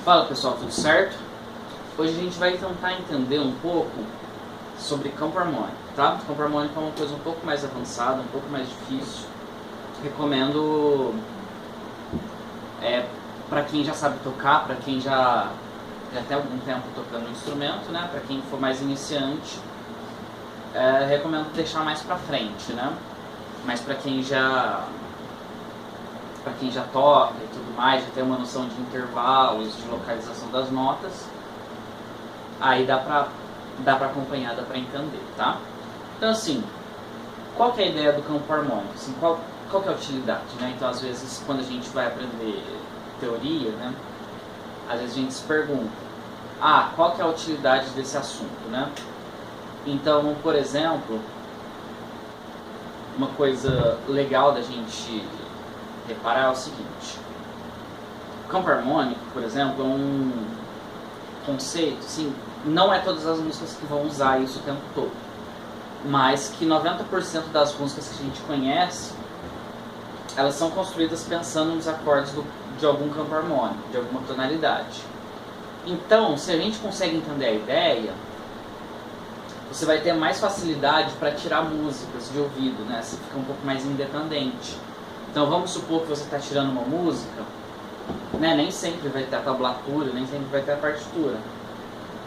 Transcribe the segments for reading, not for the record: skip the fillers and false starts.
Fala pessoal, tudo certo? Hoje a gente vai tentar entender um pouco sobre campo harmônico, tá? Campo harmônico é uma coisa um pouco mais avançada, um pouco mais difícil. Recomendo para quem já sabe tocar, para quem já tem algum tempo tocando um instrumento, né? Para quem for mais iniciante, recomendo deixar mais pra frente, né? Mas para quem já toca e tudo mais, já tem uma noção de intervalos, de localização das notas, aí dá pra acompanhar, dá pra entender, tá? Então assim, qual que é a ideia do campo harmônico? Assim, qual que é a utilidade, né? Então às vezes quando a gente vai aprender teoria, né? Às vezes a gente se pergunta, qual que é a utilidade desse assunto, né? Então, por exemplo, uma coisa legal da gente reparar é o seguinte: o campo harmônico, por exemplo, é um conceito, assim, não é todas as músicas que vão usar isso o tempo todo, mas que 90% das músicas que a gente conhece, elas são construídas pensando nos acordes de algum campo harmônico, de alguma tonalidade. Então, se a gente consegue entender a ideia, você vai ter mais facilidade para tirar músicas de ouvido, né? Você fica um pouco mais independente. Então vamos supor que você está tirando uma música, né? Nem sempre vai ter a tablatura, nem sempre vai ter a partitura.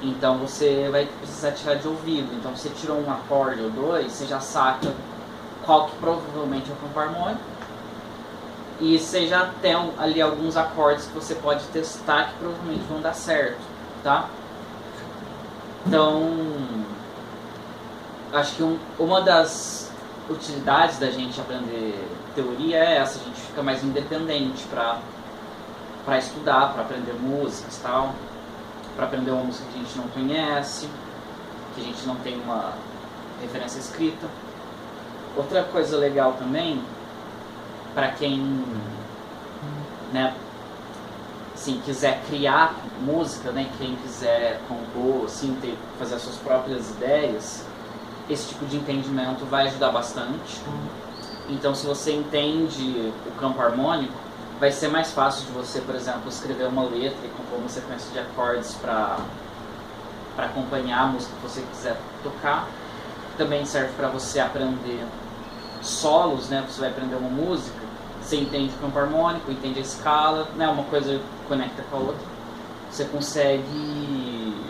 Então você vai precisar tirar de ouvido. Então você tirou um acorde ou dois, você já saca qual que provavelmente é o campo harmônico. E você já tem ali alguns acordes que você pode testar que provavelmente vão dar certo, tá? Então, acho que uma das utilidades da gente aprender teoria é essa: a gente fica mais independente para estudar, para aprender músicas e tal, para aprender uma música que a gente não conhece, que a gente não tem uma referência escrita. Outra coisa legal também, para quem, né, assim, quiser criar música, né, quem quiser compor, assim, fazer as suas próprias ideias, esse tipo de entendimento vai ajudar bastante. Então, se você entende o campo harmônico, vai ser mais fácil de você, por exemplo, escrever uma letra e compor uma sequência de acordes para acompanhar a música que você quiser tocar. Também serve para você aprender solos, né? Você vai aprender uma música, você entende o campo harmônico, entende a escala, né? Uma coisa conecta com a outra. Você consegue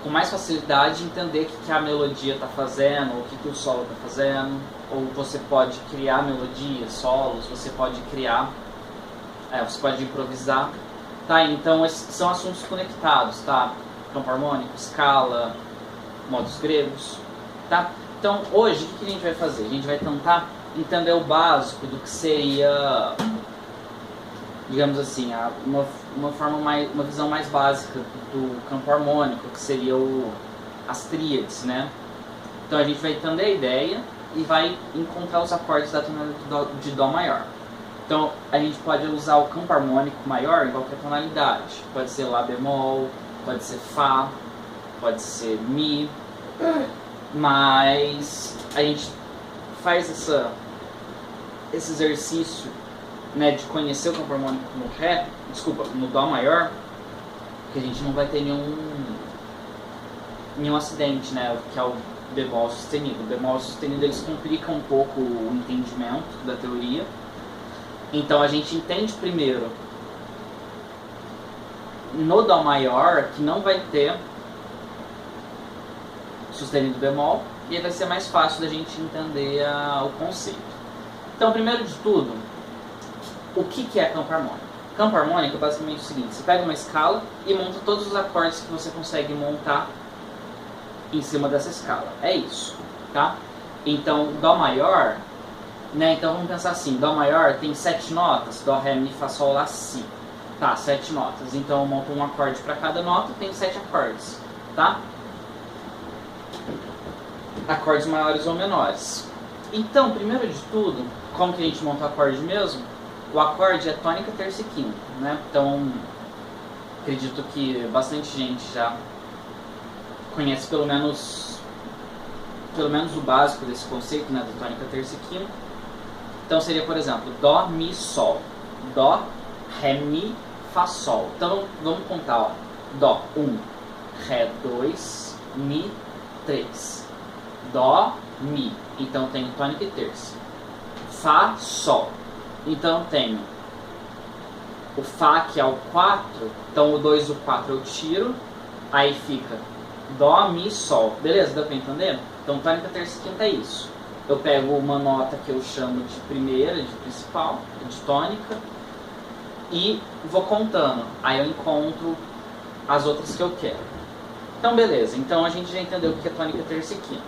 com mais facilidade entender o que a melodia está fazendo, ou o que o solo está fazendo. Ou você pode criar melodias, solos, você pode criar, você pode improvisar, tá? Então esses são assuntos conectados, tá? Campo harmônico, escala, modos gregos, tá? Então hoje o que a gente vai fazer? A gente vai tentar entender o básico do que seria, digamos assim, uma visão mais básica do campo harmônico, que seria as tríades, né? Então a gente vai entender a ideia e vai encontrar os acordes da tonalidade de Dó maior. Então a gente pode usar o campo harmônico maior em qualquer tonalidade. Pode ser Lá bemol, pode ser Fá, pode ser Mi, mas a gente faz esse exercício, né, de conhecer o campo harmônico no Dó maior, que a gente não vai ter nenhum acidente, né, que é o bemol sustenido. O bemol sustenido, eles complicam um pouco o entendimento da teoria. Então a gente entende primeiro no Dó maior que não vai ter sustenido bemol, e aí vai ser mais fácil da gente entender o conceito. Então, primeiro de tudo, o que é campo harmônico? Campo harmônico é basicamente o seguinte: você pega uma escala e monta todos os acordes que você consegue montar em cima dessa escala. É isso, tá? Então, Dó maior, né? Então vamos pensar assim: Dó maior tem 7 notas, Dó, Ré, Mi, Fá, Sol, Lá, Si. Tá, 7 notas. Então eu monto um acorde para cada nota, tem 7 acordes, tá? Acordes maiores ou menores. Então, primeiro de tudo, como que a gente monta o acorde mesmo? O acorde é tônica, terça e quinta, né? Então, acredito que bastante gente já conhece pelo menos o básico desse conceito, né, da tônica, terça e quinta. Então seria, por exemplo, Dó, Mi, Sol. Dó, Ré, Mi, Fá, Sol. Então vamos contar, ó. Dó 1, Ré 2, Mi 3. Dó, Mi. Então tenho tônica e terça. Fá, Sol. Então tenho o Fá, que é o 4. Então o 2 e o 4 eu tiro. Aí fica Dó, Mi, Sol. Beleza? Deu pra entender? Então tônica, terça e quinta é isso. Eu pego uma nota que eu chamo de primeira, de principal, de tônica, e vou contando. Aí eu encontro as outras que eu quero. Então beleza, então a gente já entendeu o que é tônica, terça e quinta.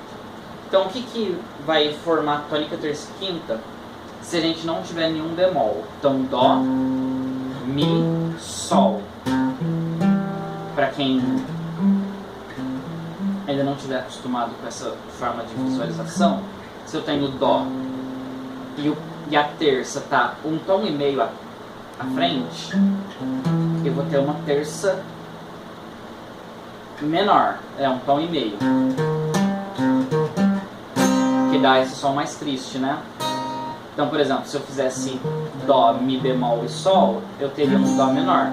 Então o que vai formar tônica, terça e quinta se a gente não tiver nenhum bemol? Então Dó, Mi, Sol. Para quem ainda não estiver acostumado com essa forma de visualização, se eu tenho Dó e a terça tá um tom e meio à frente, eu vou ter uma terça menor, um tom e meio, que dá esse som mais triste, né? Então, por exemplo, se eu fizesse Dó, Mi bemol e Sol, eu teria um Dó menor.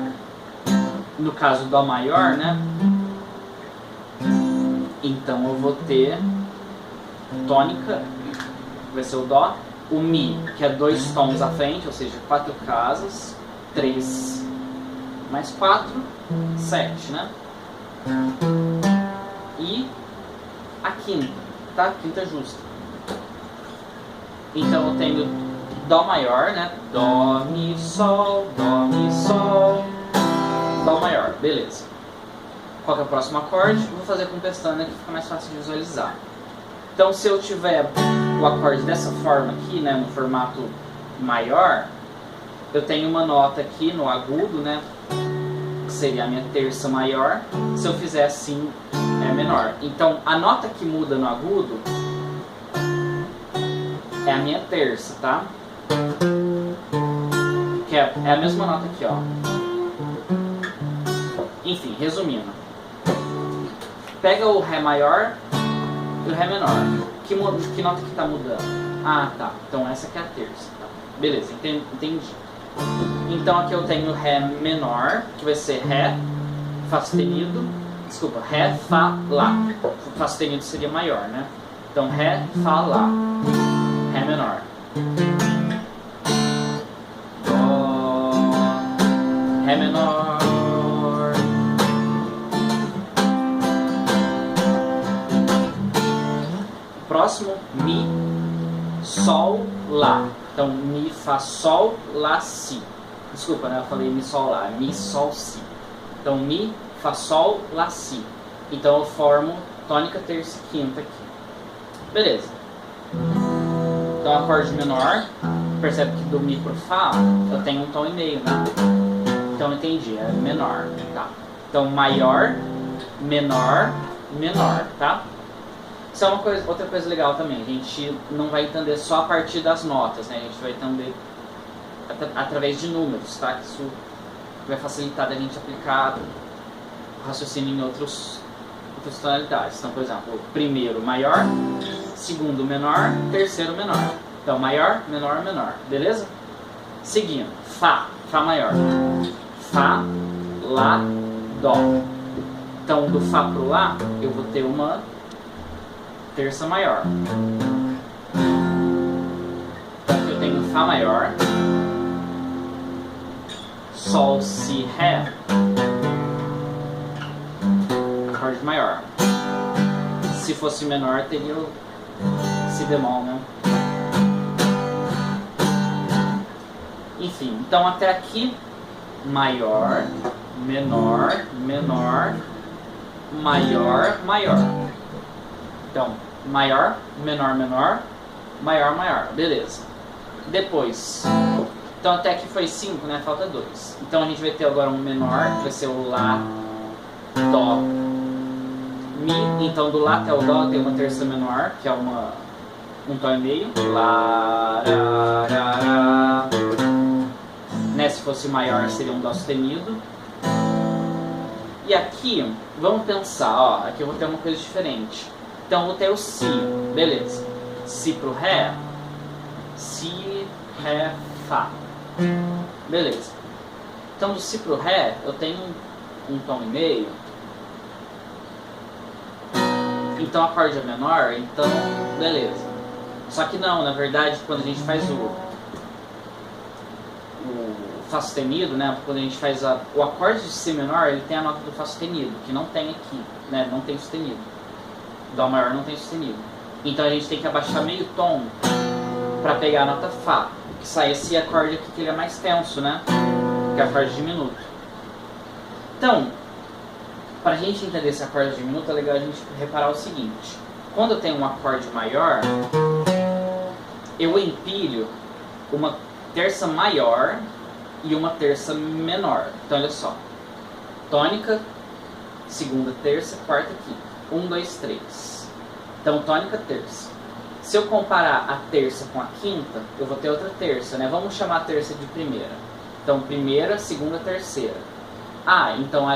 No caso Dó maior, né? Então eu vou ter tônica, vai ser o Dó, o Mi, que é 2 tons à frente, ou seja, 4 casas, 3 mais 4, 7, né? E a quinta, tá? Quinta justa. Então eu tenho Dó maior, né? Dó, Mi, Sol, Dó, Mi, Sol, Dó maior, beleza. Qual que é o próximo acorde? Eu vou fazer com pestana que fica mais fácil de visualizar. Então se eu tiver o acorde dessa forma aqui, né, no formato maior, eu tenho uma nota aqui no agudo, né, que seria a minha terça maior. Se eu fizer assim, é menor. Então a nota que muda no agudo é a minha terça, tá? Que é a mesma nota aqui, ó. Enfim, resumindo. Pega o Ré maior e o Ré menor. Que nota que tá mudando? Ah, tá. Então essa aqui é a terça. Tá. Beleza, entendi. Então aqui eu tenho Ré menor, que vai ser Ré, Fá sustenido. Desculpa, Ré, Fá, Lá. Fá sustenido seria maior, né? Então Ré, Fá, Lá. Ré menor. Dó, Ré menor. Próximo, Mi, Sol, Lá. Então, Mi, Fá, Sol, Lá, Si. Desculpa, né? Eu falei Mi, Sol, Lá. Mi, Sol, Si. Então, Mi, Fá, Sol, Lá, Si. Então, eu formo tônica, terça e quinta aqui. Beleza. Então, acorde menor. Percebe que do Mi pro Fá, eu tenho um tom e meio, né? Então, entendi. É menor, tá? Então, maior, menor, menor, tá? Isso é outra coisa legal também. A gente não vai entender só a partir das notas, né? A gente vai entender através de números, tá? Isso vai facilitar a gente aplicar o raciocínio em outras tonalidades. Então, por exemplo, primeiro maior, segundo menor, terceiro menor. Então, maior, menor, menor. Beleza? Seguindo, Fá, Fá maior. Fá, Lá, Dó. Então, do Fá pro Lá, eu vou ter uma terça maior. Então aqui eu tenho Fá maior, Sol, Si, Ré, acorde maior. Se fosse menor, teria o Si bemol, né? Enfim, então até aqui, maior, menor, menor, maior, maior. Então, maior, menor, menor, maior, maior. Beleza. Depois, então até aqui foi 5, né? Falta 2. Então a gente vai ter agora um menor, que vai ser o Lá, Dó, Mi. Então do Lá até o Dó tem uma terça menor, que é um tom e meio. Lá, ra, ra, ra. Né? Se fosse maior seria um Dó sustenido. E aqui, vamos pensar, ó, aqui eu vou ter uma coisa diferente. Então eu vou ter o Si, beleza. Si pro Ré, Si, Ré, Fá. Beleza. Então do Si pro Ré eu tenho um tom e meio. Então o acorde é menor, então beleza. Só que não, na verdade, quando a gente faz o Fá sustenido, né? Quando a gente faz o acorde de Si menor, ele tem a nota do Fá sustenido, que não tem aqui, né? Não tem sustenido. Dó maior não tem sustenido. Então a gente tem que abaixar meio tom para pegar a nota Fá, que sai esse acorde aqui que ele é mais tenso, né? Que é o acorde diminuto. Então, para a gente entender esse acorde diminuto, é legal a gente reparar o seguinte: quando eu tenho um acorde maior, eu empilho uma terça maior e uma terça menor. Então olha só: tônica, segunda, terça, quarta, quinta. 1, 2, 3. Então tônica, terça. Se eu comparar a terça com a quinta, eu vou ter outra terça, né? Vamos chamar a terça de primeira. Então primeira, segunda, terceira. Então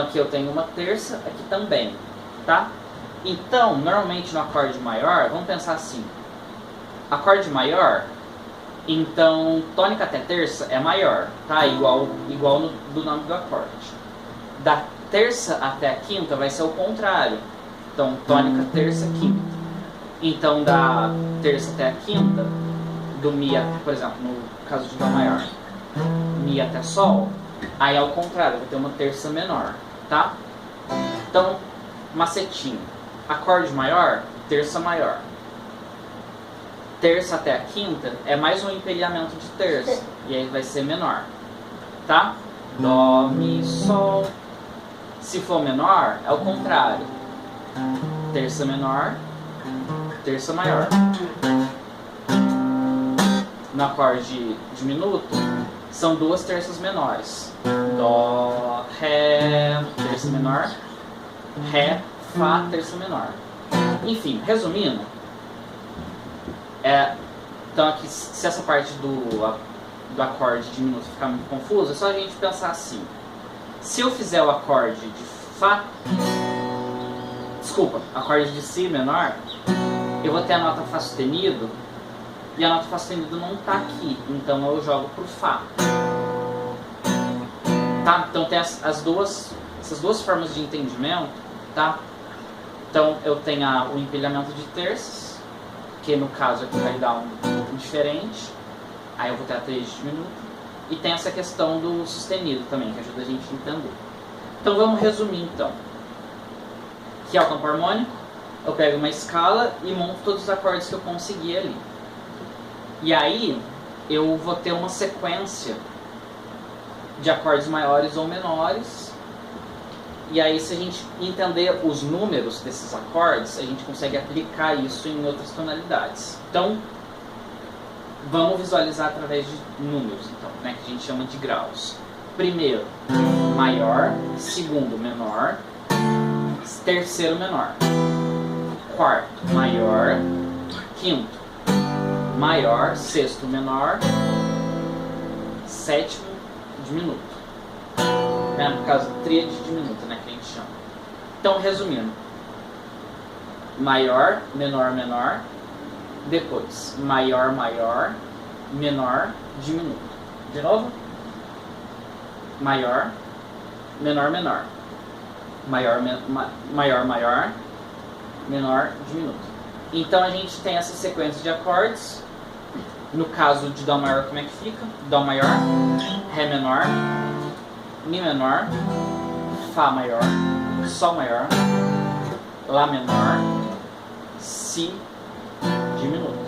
aqui eu tenho uma terça, aqui também, tá? Então, normalmente no acorde maior, vamos pensar assim: acorde maior, então tônica até terça é maior, tá? Igual do nome do acorde. Da terça até a quinta vai ser o contrário. Então tônica, terça, quinta. Então da terça até a quinta, do Mi, por exemplo, no caso de Dó maior, Mi até Sol, aí é o contrário, vai ter uma terça menor, tá? Então, macetinho: acorde maior, terça maior. Terça até a quinta é mais um empilhamento de terça, e aí vai ser menor, tá? Dó, Mi, Sol. Se for menor, é o contrário: terça menor, terça maior. No acorde diminuto, são duas terças menores: Dó, Ré, terça menor, Ré, Fá, terça menor. Enfim, resumindo, então aqui, se essa parte do acorde diminuto ficar muito confusa, é só a gente pensar assim: se eu fizer o acorde de Fá, acorde de Si menor, eu vou ter a nota Fá sustenido, e a nota Fá sustenido não está aqui, então eu jogo pro Fá. Tá? Então tem essas duas formas de entendimento, tá? Então eu tenho o empilhamento de terças, que no caso aqui vai dar um diferente, aí eu vou ter a 3 de diminuto, e tem essa questão do sustenido também, que ajuda a gente a entender. Então vamos resumir então. Que é o campo harmônico, eu pego uma escala e monto todos os acordes que eu consegui ali. E aí eu vou ter uma sequência de acordes maiores ou menores. E aí, se a gente entender os números desses acordes, a gente consegue aplicar isso em outras tonalidades. Então, vamos visualizar através de números, então, né, que a gente chama de graus. Primeiro, maior. Segundo, menor. Terceiro, menor. Quarto, maior. Quinto, maior. Sexto, menor. Sétimo, diminuto. Né? No caso, tríade diminuta, né, que a gente chama. Então, resumindo: maior, menor, menor. Depois, maior, maior. Menor, diminuto. De novo: maior, menor, menor. Maior, maior, maior. Menor, diminuto. Então a gente tem essa sequência de acordes. No caso de Dó maior, como é que fica? Dó maior, Ré menor, Mi menor, Fá maior, Sol maior, Lá menor, Si diminuto.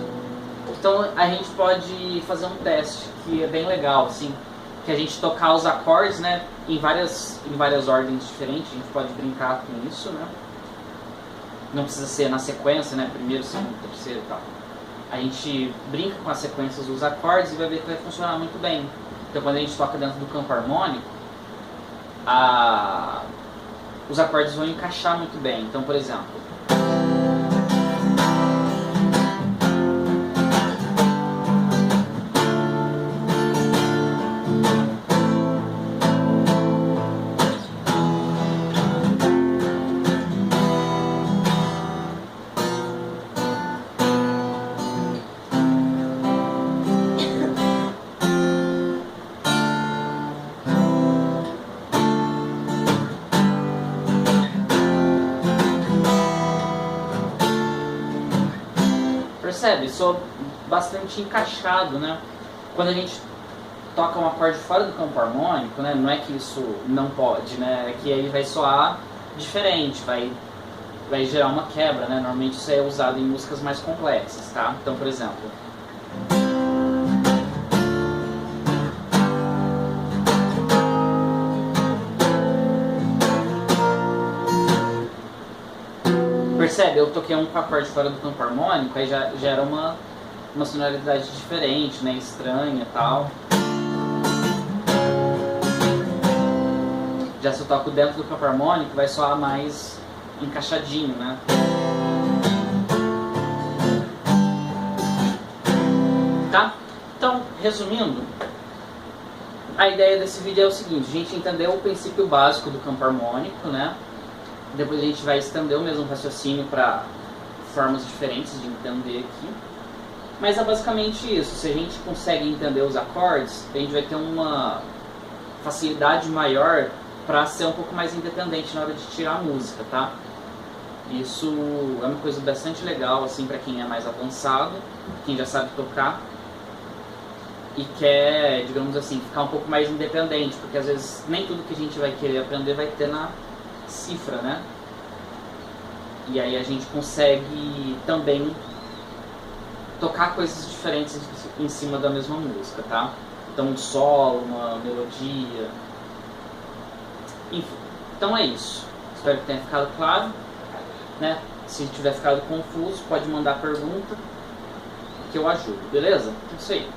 Então a gente pode fazer um teste que é bem legal, assim, que a gente tocar os acordes, né, em várias ordens diferentes. A gente pode brincar com isso, né? Não precisa ser na sequência, né, primeiro, segundo, terceiro e tal. A gente brinca com as sequências dos acordes e vai ver que vai funcionar muito bem. Então quando a gente toca dentro do campo harmônico, os acordes vão encaixar muito bem. Então, por exemplo, percebe? Soa bastante encaixado, né? Quando a gente toca um acorde fora do campo harmônico, né? Não é que isso não pode, né? É que aí vai soar diferente, vai gerar uma quebra, né? Normalmente isso é usado em músicas mais complexas, tá? Então, por exemplo... Percebe? Eu toquei um acorde fora do campo harmônico, aí já gera uma sonoridade diferente, né? Estranha e tal. Já se eu toco dentro do campo harmônico, vai soar mais encaixadinho, né? Tá? Então, resumindo, a ideia desse vídeo é o seguinte: a gente entendeu o princípio básico do campo harmônico, né? Depois a gente vai estender o mesmo raciocínio para formas diferentes de entender aqui. Mas é basicamente isso. Se a gente consegue entender os acordes, a gente vai ter uma facilidade maior para ser um pouco mais independente na hora de tirar a música, tá? Isso é uma coisa bastante legal, assim, para quem é mais avançado, quem já sabe tocar e quer, digamos assim, ficar um pouco mais independente, porque às vezes nem tudo que a gente vai querer aprender vai ter na cifra, né? E aí a gente consegue também tocar coisas diferentes em cima da mesma música, tá? Então um solo, uma melodia, enfim. Então é isso. Espero que tenha ficado claro, né? Se tiver ficado confuso, pode mandar pergunta que eu ajudo, beleza? É isso aí.